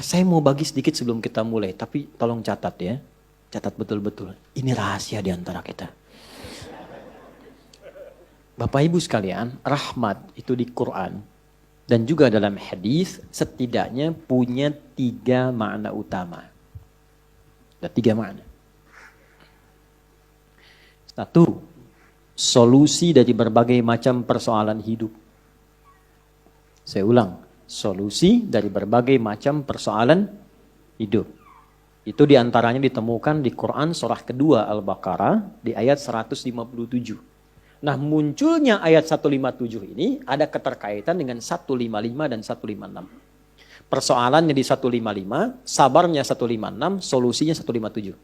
saya mau bagi sedikit sebelum kita mulai, tapi tolong catat ya. Catat betul-betul. Ini rahasia di antara kita. Bapak Ibu sekalian, rahmat itu di Quran dan juga dalam hadis setidaknya punya 3 makna utama. Ada 3 makna. 1. Solusi dari berbagai macam persoalan hidup. Saya ulang, solusi dari berbagai macam persoalan hidup. Itu diantaranya ditemukan di Quran surah kedua Al-Baqarah di ayat 157. Nah, munculnya ayat 157 ini ada keterkaitan dengan 155 dan 156. Persoalannya di 155, sabarnya 156, solusinya 157.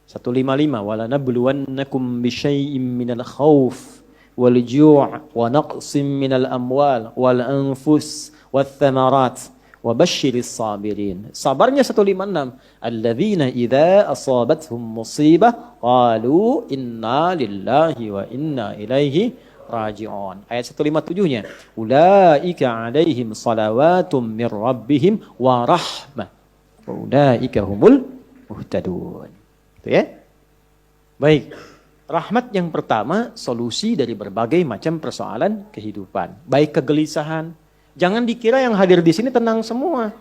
155 wala nabluwannakum bisyai'im minal khauf wal ju' wa naqsim minal amwal wal anfus wath thamarat wa basyiris sabirin. Sabarnya 156, alladzina idza asabathum musibah qalu inna lillahi wa inna ilaihi raji'un. Ayat 157-nya, ulaika alaihim salawatum mir rabbihim wa rahmah wa ulaika humul muhtadun. Itu ya. Baik. Rahmat yang pertama, solusi dari berbagai macam persoalan kehidupan. Baik kegelisahan. Jangan dikira yang hadir di sini tenang semua.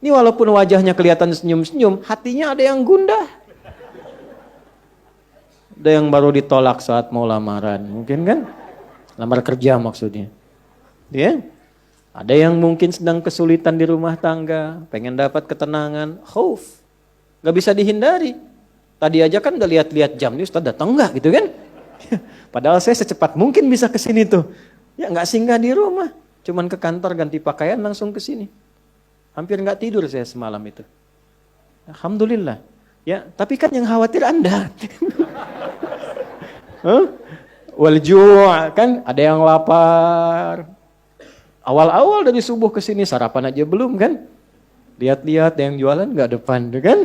Ini walaupun wajahnya kelihatan senyum-senyum, hatinya ada yang gundah. Ada yang baru ditolak saat mau lamaran, mungkin kan? Lamar kerja maksudnya. Ya? Ada yang mungkin sedang kesulitan di rumah tangga, pengen dapat ketenangan, khauf. Gak bisa dihindari. Tadi aja kan udah lihat-lihat jam nih, Ustaz datang enggak gitu kan? Padahal saya secepat mungkin bisa ke sini tuh. Ya enggak singgah di rumah, cuman ke kantor ganti pakaian langsung ke sini. Hampir enggak tidur saya semalam itu. Alhamdulillah. Ya, tapi kan yang khawatir Anda. Wal ju' kan ada yang lapar. Awal-awal dari subuh ke sini sarapan aja belum kan? Lihat-lihat yang jualan enggak depan kan?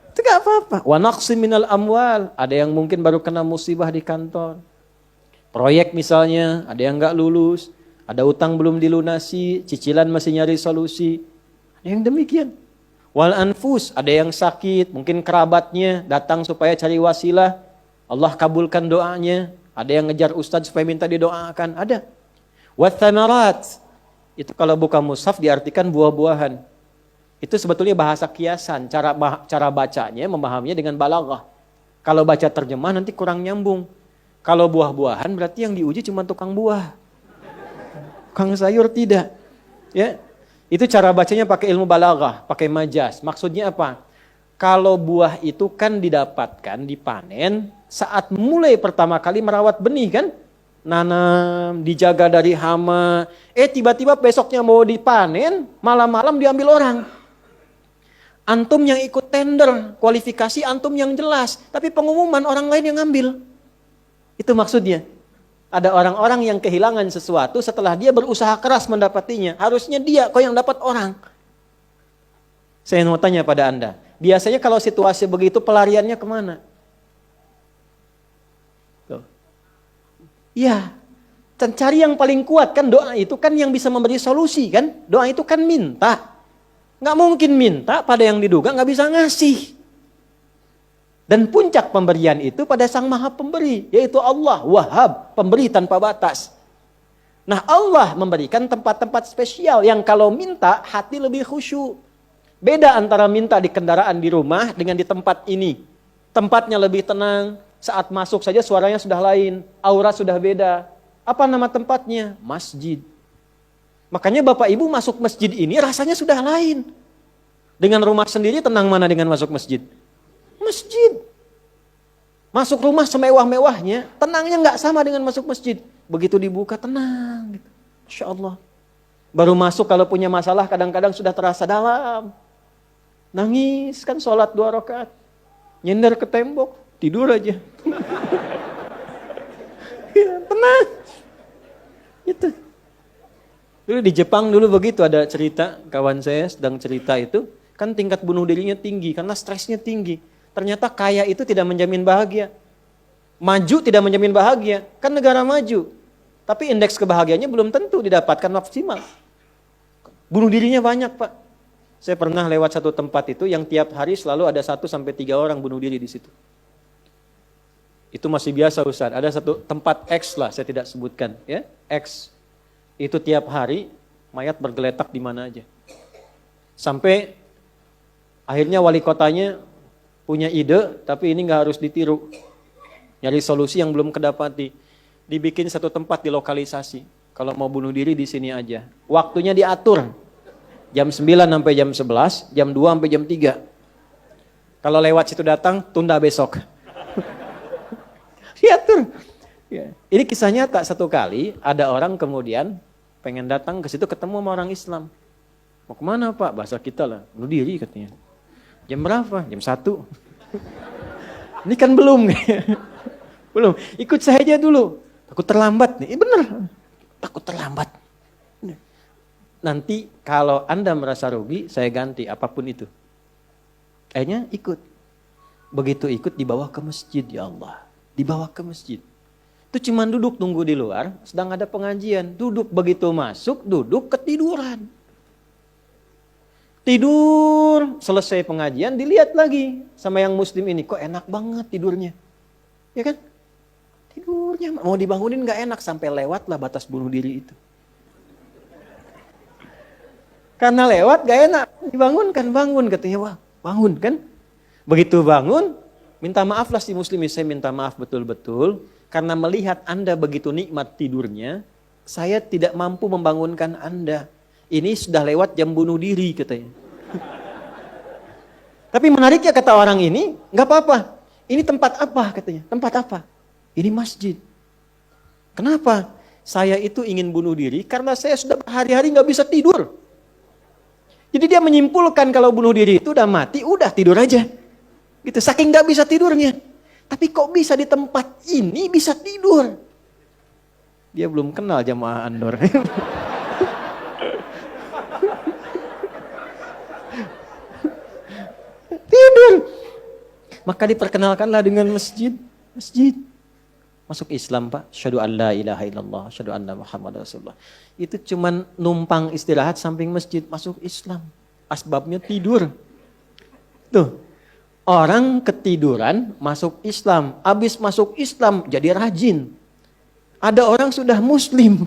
Itu gak apa-apa. Wa naqsim minal amwal. Ada yang mungkin baru kena musibah di kantor. Proyek misalnya, ada yang gak lulus. Ada utang belum dilunasi, cicilan masih nyari solusi. Ada yang demikian. Wal anfus, ada yang sakit, mungkin kerabatnya datang supaya cari wasilah. Allah kabulkan doanya. Ada yang ngejar ustadz supaya minta didoakan. Ada. Wath thamarat. Itu kalau buka mushaf diartikan buah-buahan. Itu sebetulnya bahasa kiasan, cara bacanya, memahaminya dengan balaghah. Kalau baca terjemah nanti kurang nyambung. Kalau buah-buahan berarti yang diuji cuma tukang buah. Tukang sayur tidak. Ya. Itu cara bacanya pakai ilmu balaghah, pakai majaz. Maksudnya apa? Kalau buah itu kan didapatkan, dipanen saat mulai pertama kali merawat benih kan? Nanam, dijaga dari hama. Tiba-tiba besoknya mau dipanen, malam-malam diambil orang. Antum yang ikut tender, kualifikasi antum yang jelas. Tapi pengumuman orang lain yang ngambil. Itu maksudnya. Ada orang-orang yang kehilangan sesuatu setelah dia berusaha keras mendapatinya. Harusnya dia, kok yang dapat orang. Saya mau tanya pada Anda. Biasanya kalau situasi begitu pelariannya kemana? Tuh. Ya, cari yang paling kuat kan doa itu kan yang bisa memberi solusi kan. Doa itu kan minta. Nggak mungkin minta pada yang diduga nggak bisa ngasih. Dan puncak pemberian itu pada Sang Maha Pemberi, yaitu Allah, Wahhab, pemberi tanpa batas. Nah, Allah memberikan tempat-tempat spesial yang kalau minta hati lebih khusyuk. Beda antara minta di kendaraan di rumah dengan di tempat ini. Tempatnya lebih tenang, saat masuk saja suaranya sudah lain, aura sudah beda. Apa nama tempatnya? Masjid. Makanya Bapak Ibu masuk masjid ini rasanya sudah lain. Dengan rumah sendiri tenang mana dengan masuk masjid? Masjid. Masuk rumah semewah-mewahnya, tenangnya nggak sama dengan masuk masjid. Begitu dibuka tenang. Gitu. Masya Allah. Baru masuk kalau punya masalah kadang-kadang sudah terasa dalam. Nangis kan sholat 2 rakaat. Nyender ke tembok, tidur aja. Ya, tenang. Itu. Dulu di Jepang dulu begitu ada cerita, kawan saya sedang cerita itu, kan tingkat bunuh dirinya tinggi karena stresnya tinggi. Ternyata kaya itu tidak menjamin bahagia. Maju tidak menjamin bahagia, kan negara maju. Tapi indeks kebahagiaannya belum tentu didapatkan maksimal. Bunuh dirinya banyak Pak. Saya pernah lewat satu tempat itu yang tiap hari selalu ada 1 sampai 3 orang bunuh diri di situ. Itu masih biasa Ustaz. Ada satu tempat X lah, saya tidak sebutkan, ya. X. Itu tiap hari mayat bergeletak di mana aja. Sampai akhirnya wali kotanya punya ide, tapi ini nggak harus ditiru. Nyari solusi yang belum kedapati. Dibikin satu tempat di lokalisasi. Kalau mau bunuh diri di sini aja. Waktunya diatur. Jam 9 sampai jam 11, jam 2 sampai jam 3. Kalau lewat situ datang, tunda besok. Diatur. Ya. Ini kisah nyata, satu kali ada orang kemudian pengen datang ke situ ketemu sama orang Islam. Mau kemana Pak? Bahasa kita lah, bunuh diri katanya. Jam berapa? Jam 1. Ini kan belum. Belum. Ikut saya aja dulu. Takut terlambat nih. Bener. Takut terlambat. Nanti kalau Anda merasa rugi, saya ganti apapun itu. Akhirnya ikut. Begitu ikut dibawa ke masjid, ya Allah. Dibawa ke masjid. Itu cuma duduk tunggu di luar, sedang ada pengajian. Duduk, begitu masuk, duduk ketiduran. Tidur, selesai pengajian, dilihat lagi sama yang muslim ini. Kok enak banget tidurnya. Ya kan? Tidurnya, mau dibangunin gak enak, sampai lewatlah batas bunuh diri itu. Karena lewat gak enak, dibangunkan, bangun katanya, wah bangun kan. Begitu bangun, minta maaf lah si muslim, saya minta maaf betul-betul. Karena melihat Anda begitu nikmat tidurnya, saya tidak mampu membangunkan Anda. Ini sudah lewat jam bunuh diri katanya. Tapi menariknya kata orang ini, gak apa-apa. Ini tempat apa katanya, tempat apa? Ini masjid. Kenapa? Saya itu ingin bunuh diri karena saya sudah berhari-hari gak bisa tidur. Jadi dia menyimpulkan kalau bunuh diri itu udah mati, udah tidur aja. Gitu, saking gak bisa tidurnya. Tapi kok bisa di tempat ini bisa tidur? Dia belum kenal jamaah Andor. Tidur. Maka diperkenalkanlah dengan masjid. Masjid. Masuk Islam Pak. Asyhadu an la ilaha illallah. Asyhadu anna Muhammad Rasulullah. Itu cuman numpang istirahat samping masjid. Masuk Islam. Asbabnya tidur. Tuh. Orang ketiduran masuk Islam. Habis masuk Islam jadi rajin. Ada orang sudah muslim.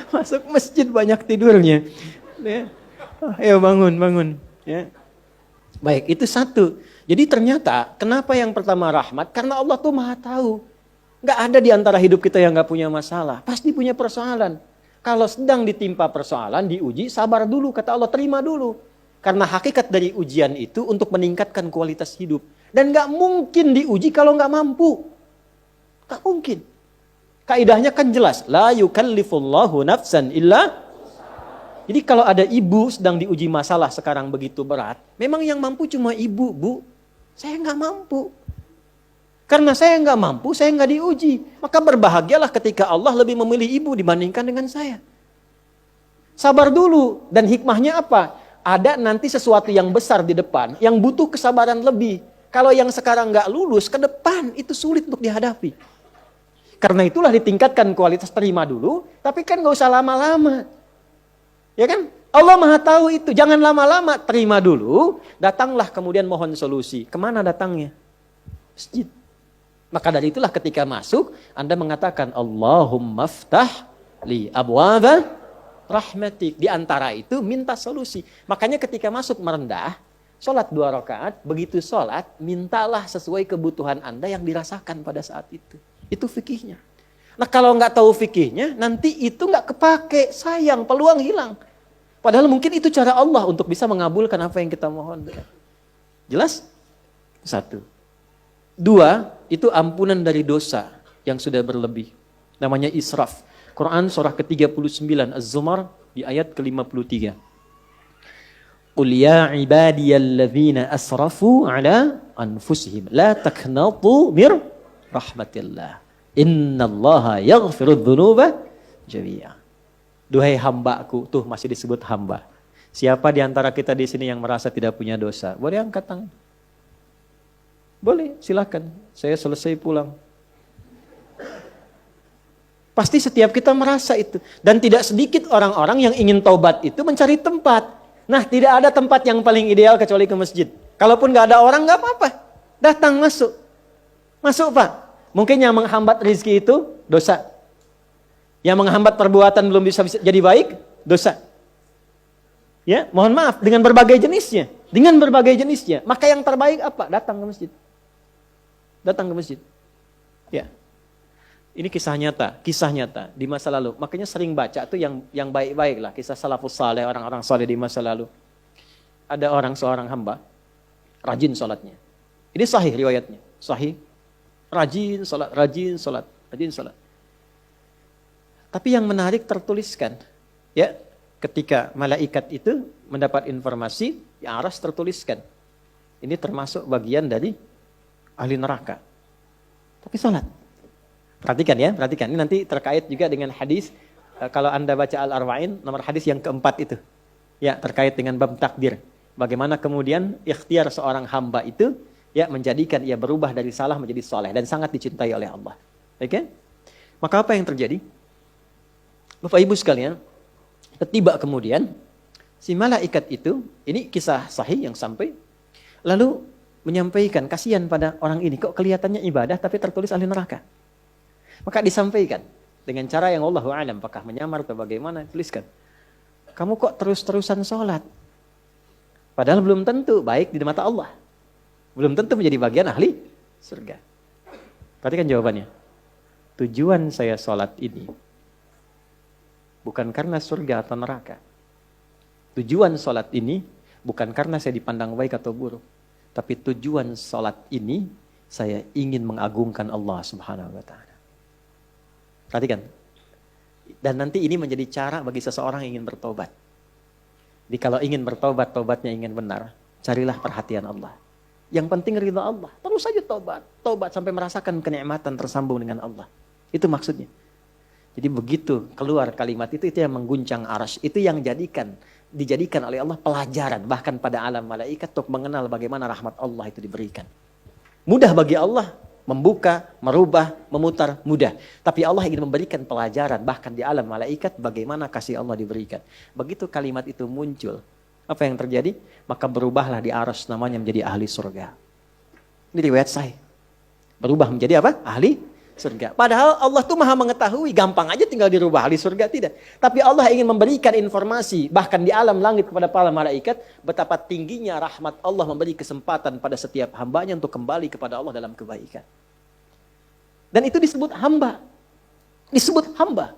Masuk masjid banyak tidurnya. Ya. Ayo bangun. Ya. Baik, itu satu. Jadi ternyata kenapa yang pertama rahmat? Karena Allah tuh maha tahu. Gak ada di antara hidup kita yang gak punya masalah. Pasti punya persoalan. Kalau sedang ditimpa persoalan, diuji, sabar dulu. Kata Allah, terima dulu. Karena hakikat dari ujian itu untuk meningkatkan kualitas hidup. Dan gak mungkin diuji kalau gak mampu. Gak mungkin. Kaidahnya kan jelas. La yukallifullahu nafsan illa. Jadi kalau ada ibu sedang diuji masalah sekarang begitu berat. Memang yang mampu cuma ibu, Bu. Saya gak mampu. Karena saya gak mampu, saya gak diuji. Maka berbahagialah ketika Allah lebih memilih ibu dibandingkan dengan saya. Sabar dulu. Dan hikmahnya apa? Ada nanti sesuatu yang besar di depan, yang butuh kesabaran lebih. Kalau yang sekarang gak lulus, ke depan itu sulit untuk dihadapi. Karena itulah ditingkatkan kualitas terima dulu, tapi kan gak usah lama-lama. Ya kan? Allah maha tahu itu, jangan lama-lama, terima dulu, datanglah kemudian mohon solusi. Kemana datangnya? Masjid. Maka dari itulah ketika masuk, Anda mengatakan, Allahumma ftah li abwaba rahmatik. Di antara itu minta solusi. Makanya ketika masuk merendah, sholat 2 rakaat, begitu sholat, mintalah sesuai kebutuhan Anda yang dirasakan pada saat itu. Itu fikihnya. Nah kalau nggak tahu fikihnya, nanti itu nggak kepake, sayang, peluang hilang. Padahal mungkin itu cara Allah untuk bisa mengabulkan apa yang kita mohon. Jelas? 1. 2, itu ampunan dari dosa yang sudah berlebih. Namanya israf. Quran surah ke-39 Az-Zumar di ayat ke-53. Qul ya ibadiyalladzina asrafu ala anfusihim la taqnatu mir rahmatillah. Innallaha yaghfirudz dzunuba jami'a. Duhai hambaku, tuh masih disebut hamba. Siapa di antara kita di sini yang merasa tidak punya dosa? Boleh angkat tangan. Boleh, silakan. Saya selesai pulang. Pasti setiap kita merasa itu. Dan tidak sedikit orang-orang yang ingin taubat itu mencari tempat. Nah, tidak ada tempat yang paling ideal kecuali ke masjid. Kalaupun nggak ada orang, nggak apa-apa. Datang, masuk. Masuk, Pak. Mungkin yang menghambat rezeki itu dosa. Yang menghambat perbuatan belum bisa jadi baik, dosa. Ya, mohon maaf, dengan berbagai jenisnya. Dengan berbagai jenisnya. Maka yang terbaik apa? Datang ke masjid. Datang ke masjid. Ya. Ini kisah nyata di masa lalu. Makanya sering baca tuh yang baik-baik lah, kisah salafus saleh, orang-orang saleh di masa lalu. Ada seorang hamba rajin salatnya. Ini sahih riwayatnya, sahih. Rajin salat. Tapi yang menarik tertuliskan, ya, ketika malaikat itu mendapat informasi, di aras tertuliskan. Ini termasuk bagian dari ahli neraka. Tapi salat. Perhatikan. Ini nanti terkait juga dengan hadis, kalau Anda baca Al-Arba'in, nomor hadis yang keempat itu. Ya, terkait dengan bab takdir. Bagaimana kemudian ikhtiar seorang hamba itu, ya, menjadikan ia berubah dari salah menjadi soleh. Dan sangat dicintai oleh Allah. Oke? Maka apa yang terjadi? Bapak Ibu sekalian, tiba kemudian, si malaikat itu, ini kisah sahih yang sampai, lalu menyampaikan, kasihan pada orang ini, kok kelihatannya ibadah tapi tertulis ahli neraka. Maka disampaikan dengan cara yang Allahu a'lam, apakah menyamar atau bagaimana, tuliskan. Kamu kok terus-terusan sholat? Padahal belum tentu baik di mata Allah. Belum tentu menjadi bagian ahli surga. Perhatikan jawabannya. Tujuan saya sholat ini bukan karena surga atau neraka. Tujuan sholat ini bukan karena saya dipandang baik atau buruk. Tapi tujuan sholat ini saya ingin mengagungkan Allah Subhanahu wa ta'ala. Perhatikan. Dan nanti ini menjadi cara bagi seseorang yang ingin bertobat. Jadi kalau ingin bertobat, tobatnya ingin benar, carilah perhatian Allah. Yang penting ridha Allah. Terus saja tobat. Tobat sampai merasakan kenikmatan tersambung dengan Allah. Itu maksudnya. Jadi begitu keluar kalimat itu yang mengguncang arsy. Itu yang dijadikan oleh Allah pelajaran. Bahkan pada alam malaikat untuk mengenal bagaimana rahmat Allah itu diberikan. Mudah bagi Allah membuka, merubah, memutar, mudah. Tapi Allah ingin memberikan pelajaran, bahkan di alam malaikat, bagaimana kasih Allah diberikan. Begitu kalimat itu muncul, apa yang terjadi? Maka berubahlah di arsy namanya menjadi ahli surga. Ini riwayat sahih. Berubah menjadi apa? Ahli surga. Padahal Allah tuh maha mengetahui, gampang aja tinggal dirubah, ahli surga tidak. Tapi Allah ingin memberikan informasi, bahkan di alam langit kepada para malaikat, betapa tingginya rahmat Allah memberi kesempatan pada setiap hambanya untuk kembali kepada Allah dalam kebaikan. Dan itu disebut hamba. Disebut hamba.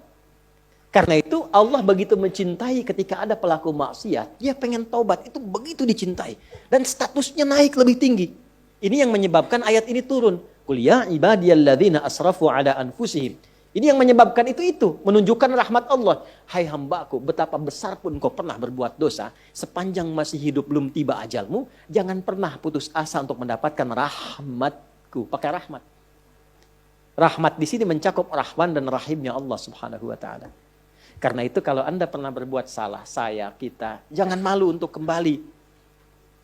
Karena itu Allah begitu mencintai ketika ada pelaku maksiat, dia pengen taubat, itu begitu dicintai. Dan statusnya naik lebih tinggi. Ini yang menyebabkan ayat ini turun. Qul ya ibadiyalladzina asrafu ala anfusihim. Ini yang menyebabkan itu menunjukkan rahmat Allah. Hai hambaku, betapa besar pun kau pernah berbuat dosa, sepanjang masih hidup belum tiba ajalmu, jangan pernah putus asa untuk mendapatkan rahmatku. Pakai rahmat. Rahmat di sini mencakup rahman dan rahimnya Allah Subhanahu wa taala. Karena itu kalau Anda pernah berbuat salah, kita, jangan malu untuk kembali.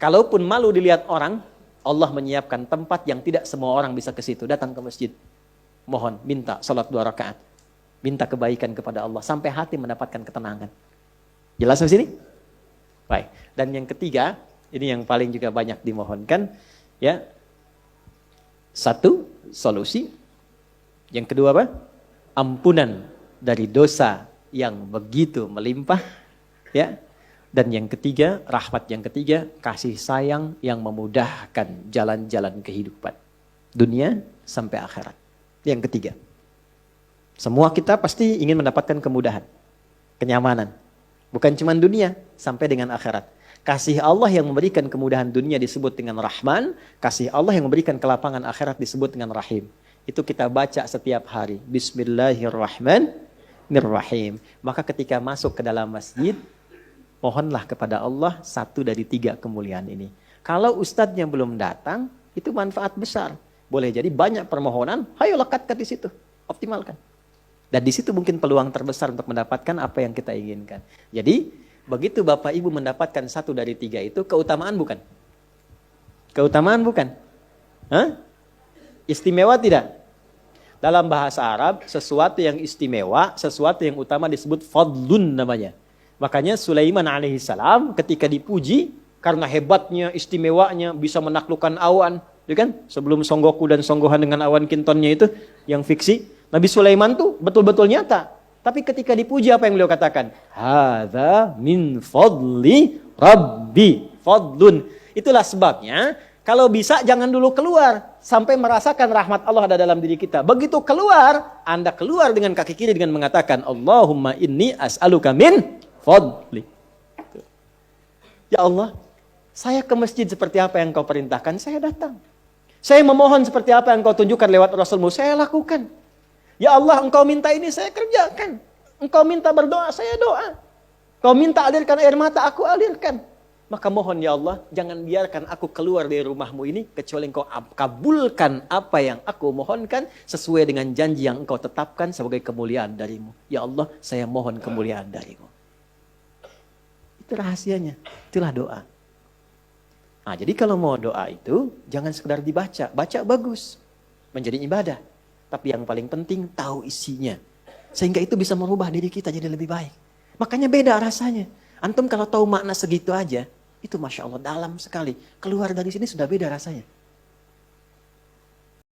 Kalaupun malu dilihat orang, Allah menyiapkan tempat yang tidak semua orang bisa ke situ. Datang ke masjid. Mohon, minta salat 2 rakaat. Minta kebaikan kepada Allah sampai hati mendapatkan ketenangan. Jelas di sini? Baik. Dan yang ketiga, ini yang paling juga banyak dimohonkan, ya. 1, solusi. Yang kedua apa? Ampunan dari dosa yang begitu melimpah, ya. Dan yang ketiga, rahmat yang ketiga, kasih sayang yang memudahkan jalan-jalan kehidupan. Dunia sampai akhirat. Yang ketiga. Semua kita pasti ingin mendapatkan kemudahan, kenyamanan. Bukan cuma dunia, sampai dengan akhirat. Kasih Allah yang memberikan kemudahan dunia disebut dengan Rahman. Kasih Allah yang memberikan kelapangan akhirat disebut dengan Rahim. Itu kita baca setiap hari. Bismillahirrahmanirrahim. Maka ketika masuk ke dalam masjid, mohonlah kepada Allah 1 dari 3 kemuliaan ini. Kalau ustadznya belum datang, itu manfaat besar. Boleh jadi banyak permohonan, ayo lekatkan di situ, optimalkan. Dan di situ mungkin peluang terbesar untuk mendapatkan apa yang kita inginkan. Jadi, begitu Bapak Ibu mendapatkan 1 dari 3 itu, keutamaan bukan? Keutamaan bukan? Hah? Istimewa tidak? Dalam bahasa Arab, sesuatu yang istimewa, sesuatu yang utama disebut fadlun namanya. Makanya Sulaiman alaihissalam ketika dipuji, karena hebatnya, istimewanya, bisa menaklukkan awan. Ya kan? Sebelum Songgoku dan Songgohan dengan awan kintonnya itu, yang fiksi. Nabi Sulaiman tuh betul-betul nyata. Tapi ketika dipuji apa yang beliau katakan? Hadza min fadli Rabbi. Fadlun. Itulah sebabnya, kalau bisa jangan dulu keluar. Sampai merasakan rahmat Allah ada dalam diri kita. Begitu keluar, Anda keluar dengan kaki kiri dengan mengatakan, Allahumma inni as'aluka min fadli. Ya Allah, saya ke masjid seperti apa yang kau perintahkan, saya datang. Saya memohon seperti apa yang kau tunjukkan lewat Rasulmu, saya lakukan. Ya Allah, engkau minta ini, saya kerjakan. Engkau minta berdoa, saya doa. Kau minta alirkan air mata, aku alirkan. Maka mohon ya Allah, jangan biarkan aku keluar dari rumahmu ini, kecuali engkau kabulkan apa yang aku mohonkan, sesuai dengan janji yang engkau tetapkan sebagai kemuliaan darimu. Ya Allah, saya mohon kemuliaan darimu. Itu rahasianya, itulah doa. Nah, jadi kalau mau doa itu, jangan sekedar dibaca. Baca bagus, menjadi ibadah. Tapi yang paling penting, tahu isinya. Sehingga itu bisa merubah diri kita jadi lebih baik. Makanya beda rasanya. Antum kalau tahu makna segitu aja, itu Masya Allah dalam sekali. Keluar dari sini sudah beda rasanya.